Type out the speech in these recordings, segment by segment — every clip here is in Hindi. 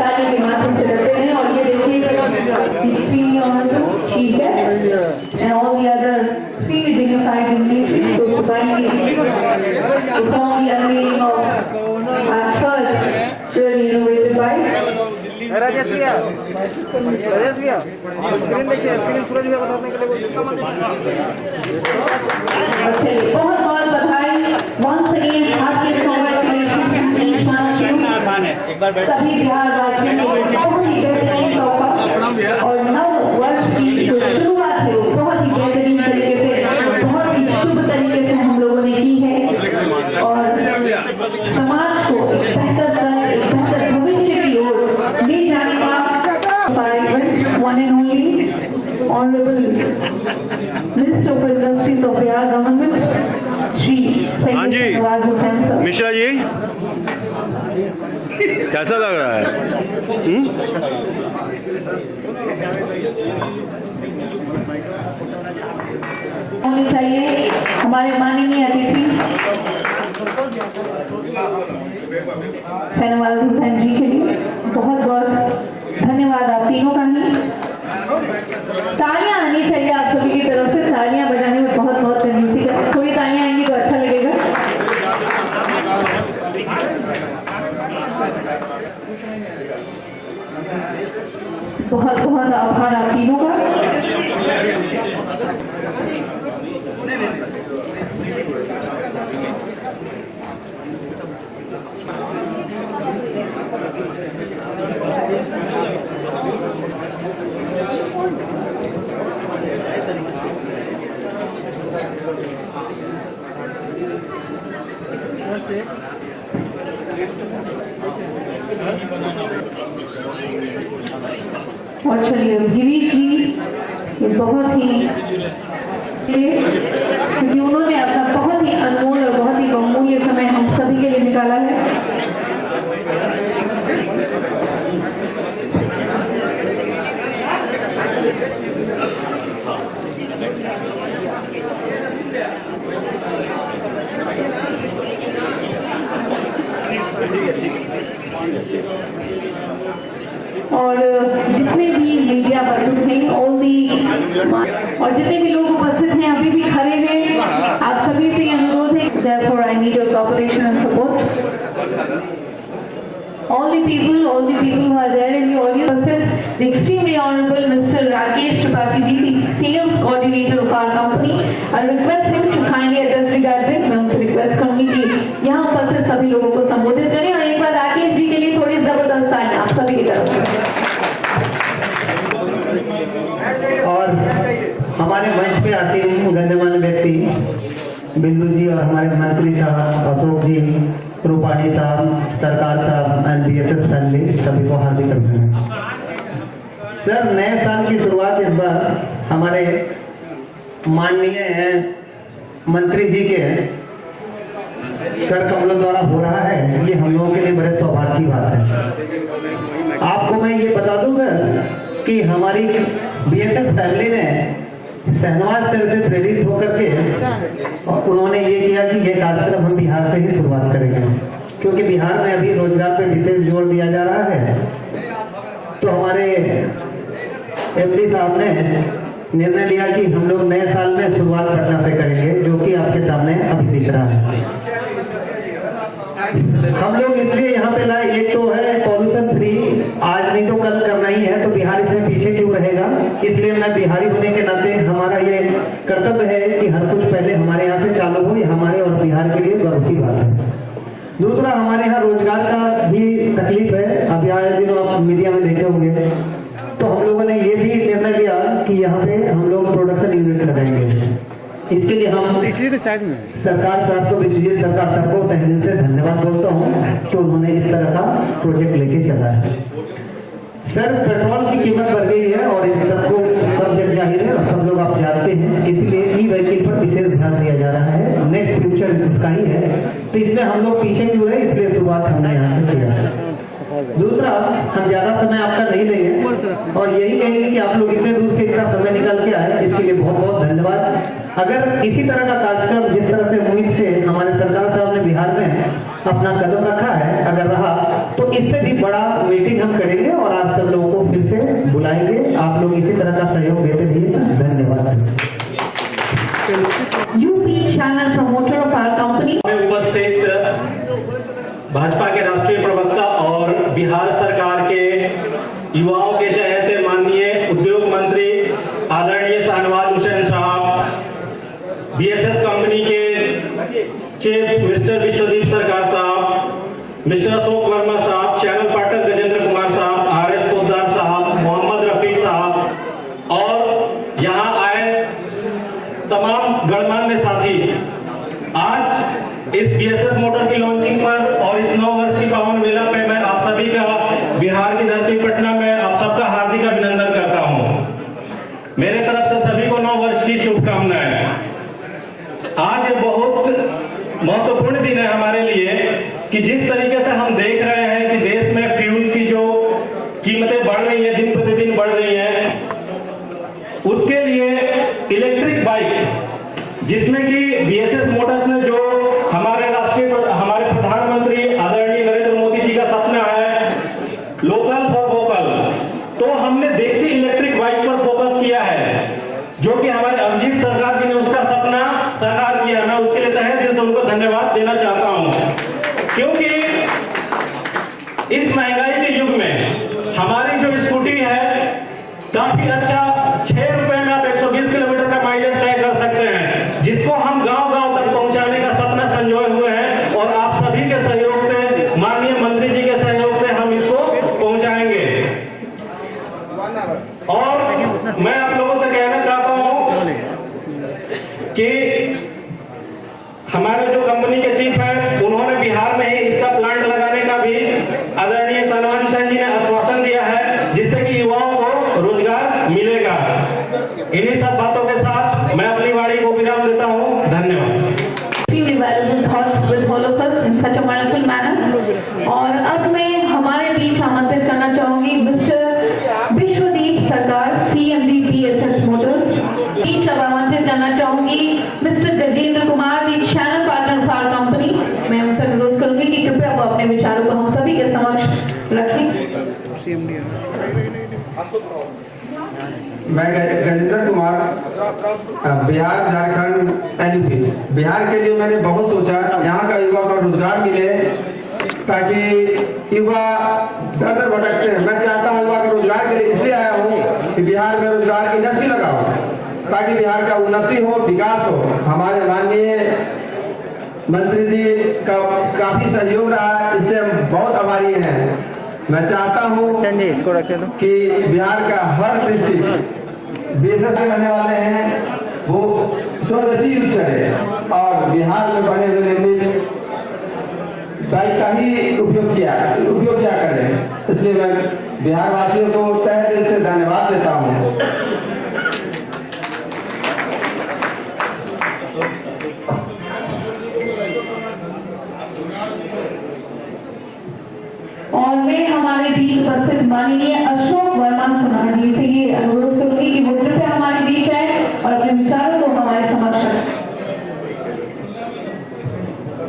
ताली के माध्यम से करते हैं। और ये देखिए ठीक है and all the other extremely dignified dignitaries to finally perform the unveiling of our third really innovative bike. Rajesh भैया स्क्रीन देखिए, स्क्रीन सूरज भैया बताने के लिए चलिए बहुत बहुत बधाई once again आपके congratulations सभी बिहार वासियों को बहुत ही बेहतरीन तोहफा और नव वर्ष की जो शुरुआत है वो बहुत ही बेहतरीन तरीके से बहुत ही शुभ तरीके से हम लोगों ने की है और समाज को एक बेहतर भविष्य की ओर ले जाने का one and only Honorable Minister of Industries of Bihar Government Shri Nawaz Hussain sir। Mishra ji कैसा लग रहा है? होनी चाहिए हमारे माननीय अतिथि नवाज हुसैन जी के लिए बहुत बहुत धन्यवाद आप तीनों का ही। तालियां आनी चाहिए आप सभी की तरफ से, तालियां बजाने में बहुत बहुत कंजूसी है, थोड़ी तालियां आएंगी तो अच्छा लगेगा। बहुत बहुत आभार आप तीनों का। और चलिए गिरीश जी ये बहुत ही क्योंकि उन्होंने अपना बहुत ही अनमोल और बहुत ही बहुमूल्य समय हम सभी के लिए निकाला है। और जितने भी मीडिया पर्सन हैं और जितने भी लोग उपस्थित हैं अभी भी खड़े हैं, आप सभी से अनुरोध है therefore I need your cooperation and support. All the people who are there in the audience, the extremely honorable Mr. Rakesh Tripathi ji, the sales coordinator of our company, I request him to kindly address the gathering। मैं उनसे रिक्वेस्ट करूंगी कि यहाँ उपस्थित सभी लोगों को संबोधित करें और एक बार राकेश जी के लिए थोड़ी जबरदस्त आए आप सभी की तरफ से। और हमारे मंच पे आसीन गण्यमान्य व्यक्ति बिंदु जी और हमारे मंत्री साहब अशोक जी, रूपाणी साहब, सरकार साहब एंड बीएसएस फैमिली, सभी को हार्दिक अभिनंदन। सर नए साल की शुरुआत इस बार हमारे माननीय मंत्री जी के कर कमलों द्वारा हो रहा है, ये हम लोगों के लिए बड़े सौभाग्य की बात है। आपको मैं ये बता दूं सर कि हमारी बीएसएस फैमिली ने शहनवाज सर से प्रेरित होकर के उन्होंने ये किया कि ये कार्यक्रम हम बिहार से ही शुरुआत करेंगे, क्योंकि बिहार में अभी रोजगार पे विशेष जोर दिया जा रहा है। तो हमारे एमडी साहब ने निर्णय लिया कि हम लोग नए साल में शुरुआत पटना से करेंगे, जो कि आपके सामने अभी दिख रहा है। हम लोग इसलिए यहाँ पे लाए, एक तो है पॉल्यूशन फ्री, आज नहीं तो कल करना ही है, तो बिहार इसमें पीछे क्यों रहेगा। इसलिए मैं बिहारी होने के नाते हमारा ये कर्तव्य है कि हर कुछ पहले हमारे यहाँ से चालू हो, ये हमारे और बिहार के लिए गर्व की बात है। दूसरा हमारे यहाँ रोजगार का भी तकलीफ है, अभी आए दिनों आप मीडिया में देखे होंगे, तो हम लोगों ने ये भी निर्णय लिया कि यहाँ पे हम लोग प्रोडक्शन यूनिट लगाएंगे। इसके लिए हम सरकार साहब को, विश्वजीत सरकार साहब को तहे दिल से धन्यवाद बोलता हूँ कि उन्होंने इस तरह का प्रोजेक्ट लेके चला है। सर पेट्रोल की कीमत बढ़ गई है और इस सबको सब जग जाहिर है और सब लोग आप जानते हैं, इसलिए ई व्हीकल पर विशेष ध्यान दिया जा रहा है। नेक्स्ट फ्यूचर उसका ही है, तो इसमें हम लोग पीछे क्यों रहे, इसलिए शुरुआत हमने यहाँ से किया है। दूसरा, हम ज्यादा समय आपका नहीं लेंगे और यही कहेंगे कि आप लोग इतने दूर से इतना समय निकल के आए, इसके लिए बहुत बहुत धन्यवाद। अगर इसी तरह का कार्यक्रम जिस तरह से उम्मीद से हमारे सरकार साहब ने बिहार में अपना कदम रखा है, अगर रहा तो इससे भी बड़ा मीटिंग हम करेंगे और आप सब लोगों को फिर से बुलाएंगे। आप लोग इसी तरह का सहयोग देते रहिए। धन्यवाद। UP channel promoter of our company. में उपस्थित भाजपा के राष्ट्रीय प्रवक्ता और बिहार सरकार के युवाओं के चहेते माननीय उद्योग मंत्री आदरणीय शाहनवाज हुसैन साहब, BSS कंपनी के चीफ मिस्टर विश्वदीप सरकार साहब, मिस्टर अशोक वर्मा साहब, चैनल पाठक गजेंद्र कुमार साहब, RS पोद्दार साहब, मोहम्मद रफीक साहब और यहाँ आए तमाम गणमान्य साथी, आज इस BSS मोटर की लॉन्चिंग पर और इस 9 वर्ष की पावन मेला पे मैं आप सभी का बिहार की धरती पटना में आप सबका हार्दिक अभिनंदन करता हूं। मेरे तरफ से सभी को 9 वर्ष की शुभकामनाएं। आज ये बहुत महत्वपूर्ण दिन है हमारे लिए कि जिस तरीके से हम देख रहे हैं कि देश में फ्यूल की जो कीमतें बढ़ रही है, दिन प्रतिदिन बढ़ रही है, उसके लिए इलेक्ट्रिक बाइक, जिसमें कि BSS मोटर्स ने जो हमारे प्रधानमंत्री आदरणीय नरेंद्र मोदी जी का सपना है लोकल फॉर वोकल, तो हमने देसी इलेक्ट्रिक बाइक पर फोकस किया है, जो कि हमारे अभिजीत सरकार जी ने उसका सपना साकार किया। मैं उसके लिए तहे दिल से उनको धन्यवाद देना चाहता हूं, क्योंकि इस महंगाई के युग में हमारी जो स्कूटी है काफी अच्छा, 6 रुपए में आप 120 किलोमीटर का माइलेज तय कर सकते हैं, जिसको हम गांव-गांव तक पहुंचाने का सपना संजोए हुए हैं और आप सभी के सहयोग से, माननीय मंत्री जी के सहयोग से हम इसको पहुंचाएंगे। और मैं आप लोगों से कहना चाहता हूं कि हमारे जो कंपनी के चीफ हैं, उन्होंने बिहार में ही इसका प्लांट लगाने का भी आदरणीय शाहनवाज हुसैन जी ने आश्वासन दिया है, जिससे कि युवाओं को रोजगार मिलेगा। इन्हीं सब बातों के साथ मैं अपनी वाणी को विराम देता हूं। धन्यवाद। Extremely valuable thoughts with all of us in such a wonderful manner. और अब मैं हमारे बीच आमंत्रित करना चाहूंगी मिस्टर विश्वदीप सरकार, CMD BSS Motors। बीच अब आमंत्रित करना चाहूंगी mister Gajendra Kumar, the channel partner of our company. मैं उनसे अनुरोध करूंगी कि कृपया वो अपने विचारों को हम सभी के समक्ष रखें। मैं गजेंद्र कुमार, बिहार झारखंड LP। बिहार के लिए मैंने बहुत सोचा, यहाँ का युवा को रोजगार मिले, ताकि युवा दर दर भटकते हैं। मैं चाहता हूँ युवा के रोजगार के लिए इसलिए आया हूँ कि बिहार में रोजगार की इंडस्ट्री लगाओ, ताकि बिहार का उन्नति हो, विकास हो। हमारे माननीय मंत्री जी का काफी सहयोग रहा, इससे हम बहुत आभारी हैं। मैं चाहता हूँ कि बिहार का हर डिस्ट्रिक्ट BSS में रहने वाले हैं वो स्वदेशी यूज करें और बिहार में बने हुए रेलवे बाइक का ही उपयोग किया करें। इसलिए मैं बिहार वासियों को तहे दिल से धन्यवाद देता हूँ। और मैं हमारे बीच उपस्थित माननीय अशोक वर्मा सुनार जी से ये अनुरोध करूंगी कि वो कृपया हमारे बीच आए और अपने विचारों को हमारे समक्ष रखें।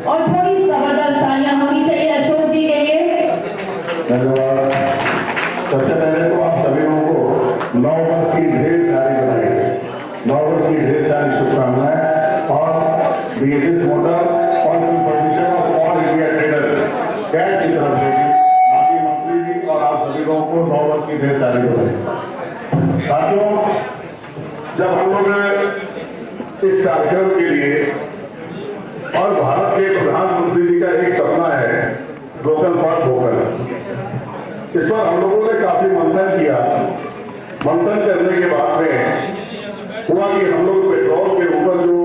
और थोड़ी जबरदस्त तालियां होनी चाहिए अशोक जी के लिए। धन्यवाद। सबसे पहले तो आप सभी लोगों को 9 वर्ष की ढेर सारी बधाई, 9 वर्ष की ढेर सारी शुभकामनाएं और BSS मोटर और confederation of all India traders CAT की तरफ से लोगों को 9 वर्ष की ढेर सारी बधाई। साथियों, जब हम लोग इस कार्यक्रम के लिए, और भारत के प्रधानमंत्री जी का एक सपना है लोकल फॉर वोकल, इस पर हम लोगों ने काफी मंथन किया। मंथन करने के बाद में हुआ कि हम लोग पेट्रोल के ऊपर जो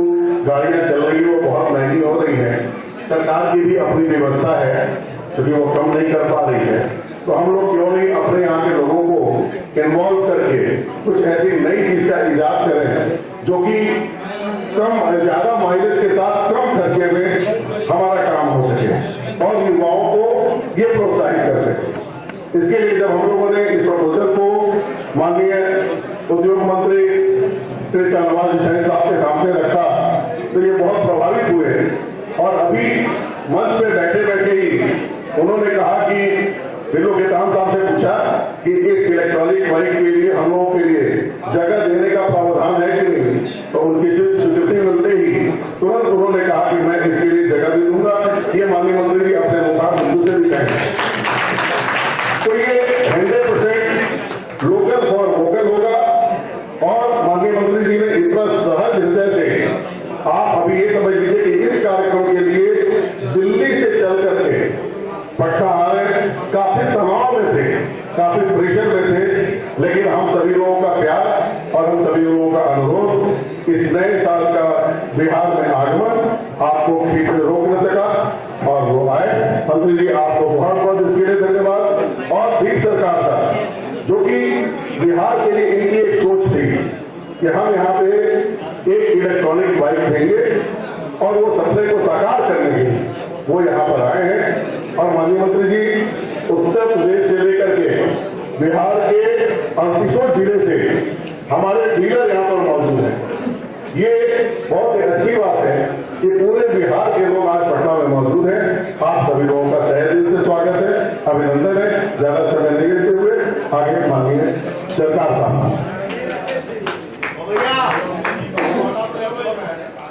गाड़ियां चल रही है वो बहुत महंगी हो रही है। सरकार की भी अपनी व्यवस्था है, क्योंकि वो कम नहीं कर पा रही है, तो हम लोग क्यों नहीं अपने यहाँ के लोगों को इन्वॉल्व करके कुछ ऐसी नई चीज का इजाद करें जो कि ज्यादा माइलेज के साथ कम खर्चे में हमारा काम हो सके और युवाओं को ये प्रोत्साहित कर सके। इसके लिए जब हम लोगों ने इस प्रपोजल को माननीय उद्योग मंत्री श्री शाहनवाज हुसैन साहब के सामने रखा, तो ये बहुत प्रभावित हुए और अभी मंच पे बैठे बैठे उन्होंने कहा कि बिल्लो खेतान साहब से पूछा कि इस इलेक्ट्रॉनिक बाइक के लिए हम लोगों के लिए जगह देने का प्रावधान है कि नहीं, तो उनकी स्वीकृति मिलते ही तुरंत उन्होंने कहा कि मैं इसके लिए जगह भी दूंगा। ये माननीय मंत्री जी अपने मुखार बिंदु से भी कहें। तो ये 100% लोकल फॉर वोकल होगा। और माननीय मंत्री जी ने इतना सहज हृदय से, आप अभी ये समझ लीजिए कि इस कार्यक्रम के लिए दिल्ली से चल करके पटना आ रहे, काफी तनाव में थे, काफी प्रेशर में थे, लेकिन हम सभी लोगों का प्यार और हम सभी लोगों का अनुरोध, इस नए साल का बिहार में आगमन आपको खींच में रोक न सका और वो आए। मंत्री जी आपको बहुत बहुत इसके लिए धन्यवाद। और भी सरकार था जो कि बिहार के लिए इनकी एक सोच थी कि हम यहाँ पे एक इलेक्ट्रॉनिक बाइक देंगे और वो सपने को साकार करने के लिए वो यहाँ पर आए हैं। और माननीय मंत्री जी उत्तर प्रदेश से लेकर के बिहार के 38 जिले से हमारे डीलर यहाँ पर मौजूद हैं। ये बहुत ही अच्छी बात है कि पूरे बिहार के लोग आज पटना में मौजूद हैं। आप सभी लोगों का तहे दिल से स्वागत है, अभिनंदन है। ज्यादा समय नहीं लेते हुए आगे माननीय सरकार साहब।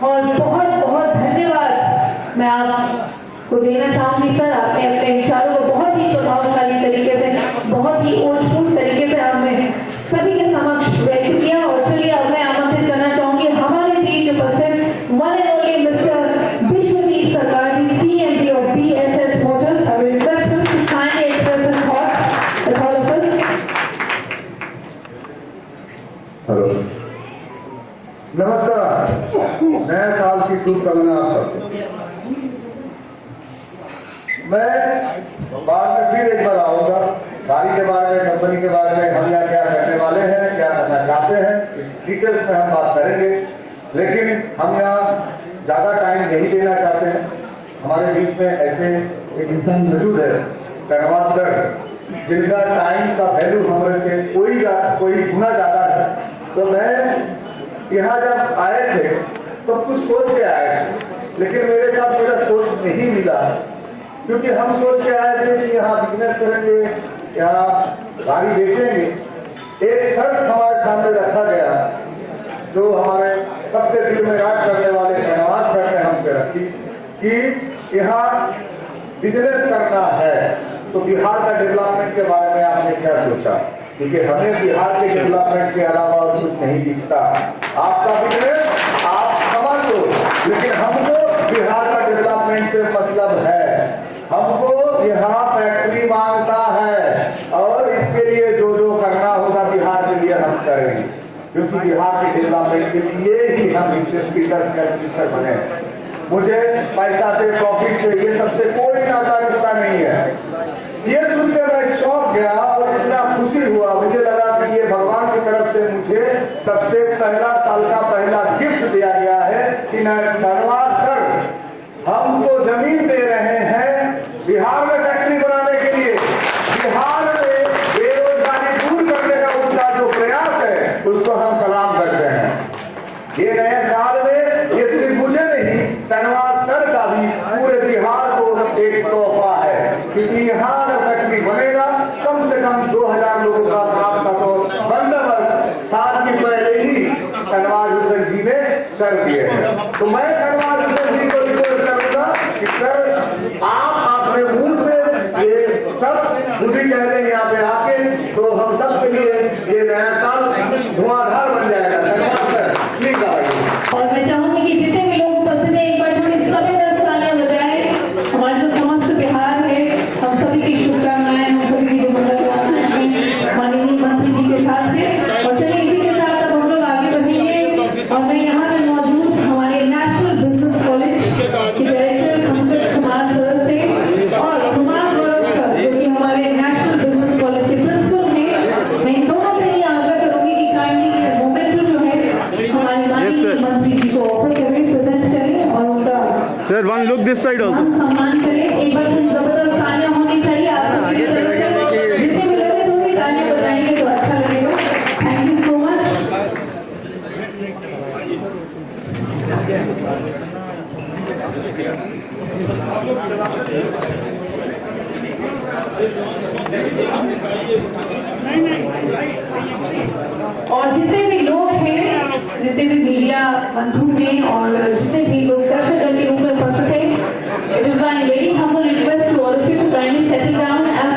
और बहुत बहुत धन्यवाद मैं आपको देना चाहूंगी सर। आपने अपने विचारों को बहुत ही प्रभावशाली तरीके से, बहुत ही ओजपूर्ण तरीके से हमें सभी के समक्ष व्यक्त किया। और चलिए अब मैं आमंत्रित करना चाहूंगी हमारे बीच उपस्थित one and only mister Vishwajeet Sarkar, CMD of BSS Motors। I will request him to kindly express his thoughts with all of us. Hello, नमस्कार, नए साल की शुभकामना आप सबको। मैं बाद में फिर एक बार आऊंगा, गाड़ी के बारे में, कंपनी के बारे में, हम यहाँ क्या करने वाले हैं, क्या करना चाहते हैं, इस डिटेल्स में हम बात करेंगे। लेकिन हम यहाँ ज्यादा टाइम नहीं देना चाहते हैं। हमारे बीच में ऐसे एक इंसान मौजूद है, धन्यवाद सर, जिनका टाइम का वैल्यू हमारे से कोई गुना ज्यादा है। तो मैं यहाँ जब आए थे तो कुछ सोच के आए थे, लेकिन मेरे साथ मेरा सोच नहीं मिला, क्योंकि हम सोच के आए थे कि यहाँ बिजनेस करेंगे, यहाँ गाड़ी बेचेंगे। एक शर्त हमारे सामने रखा गया जो हमारे सबके दिल में राज करने वाले धन्यवाद सर ने हमसे रखी कि यहाँ बिजनेस करना है तो बिहार का डेवलपमेंट के बारे में आपने क्या सोचा, क्योंकि हमें बिहार के डेवलपमेंट के अलावा और कुछ नहीं दिखता। आपका बिजनेस आप समझ लो, लेकिन हमको बिहार का डेवलपमेंट से मतलब है। हमको यहाँ फैक्ट्री मांगता है और इसके लिए जो जो करना होगा बिहार के लिए हम करेंगे, क्योंकि बिहार के डेवलपमेंट के लिए ही हम इंडस्ट्री बने। मुझे पैसा से, प्रॉफिट से, ये सबसे कोई नाता रिश्ता नहीं है। ये सुनकर मैं चौंक गया और इतना खुशी हुआ, मुझे लगा कि ये भगवान की तरफ से मुझे सबसे पहला साल का पहला गिफ्ट दिया गया है कि धन्यवाद सर, हमको जमीन दे रहे हैं बिहार में फैक्ट्री बनाने के लिए। बिहार में बेरोजगारी दूर करने का उनका जो प्रयास है उसको हम सलाम करते हैं। ये नए साल में ये सिर्फ मुझे नहीं, धन्यवाद सर का भी पूरे बिहार को एक तोहफा है, क्योंकि यहाँ फैक्ट्री बनेगा कम से कम 2000 लोगों का काम का तो बंदोबस्त साल की पहले ही धन्यवाद हुसैन जी ने कर दिए हैं। तो मैं धन्यवाद हुसैन जी को रिक्वेस्ट करूंगा कि सर आप अपने मुंह से ये सब बुद्धि कह दें यहाँ पे आके, तो हम सब के लिए ये नया साल धुआंधार बन जाएगा। धन्यवाद सर, प्लीज आइए। और मैं चाहूंगी कि जितने भी लोग उपस्थित हैं एक बार थोड़ी जबरदस्त तालियां बजाएं। हमारा जो समस्त बिहार है, हम सभी की शुभकामनाएं, हम सभी की शुभकामनाएं माननीय मंत्री जी के साथ है। और चलिए इसी के साथ अब हम लोग आगे बढ़ेंगे। और मैं यहाँ पे मौजूद हमारे नेशनल बिजनेस कॉलेज के डायरेक्टर पंकज कुमार सर से और कुमार गौरव सर जो कि हमारे नेशनल बिजनेस कॉलेज के प्रिंसिपल हैं, मैं इन दोनों से ये आग्रह करूंगी कि काइंडली ये मोमेंट जो है हमारे माननीय मंत्री जी को ऑफर करें, प्रेजेंट करें और उनका sir one look this side also. सम्मान करें। एक बार थोड़ी जबरदस्त तालियां होनी चाहिए आप सभी की तरफ से। जितने भी लोग हैं थोड़ी तालियां बजाएंगे तो अच्छा लगेगा। Thank you so much. मंथुर में और जितने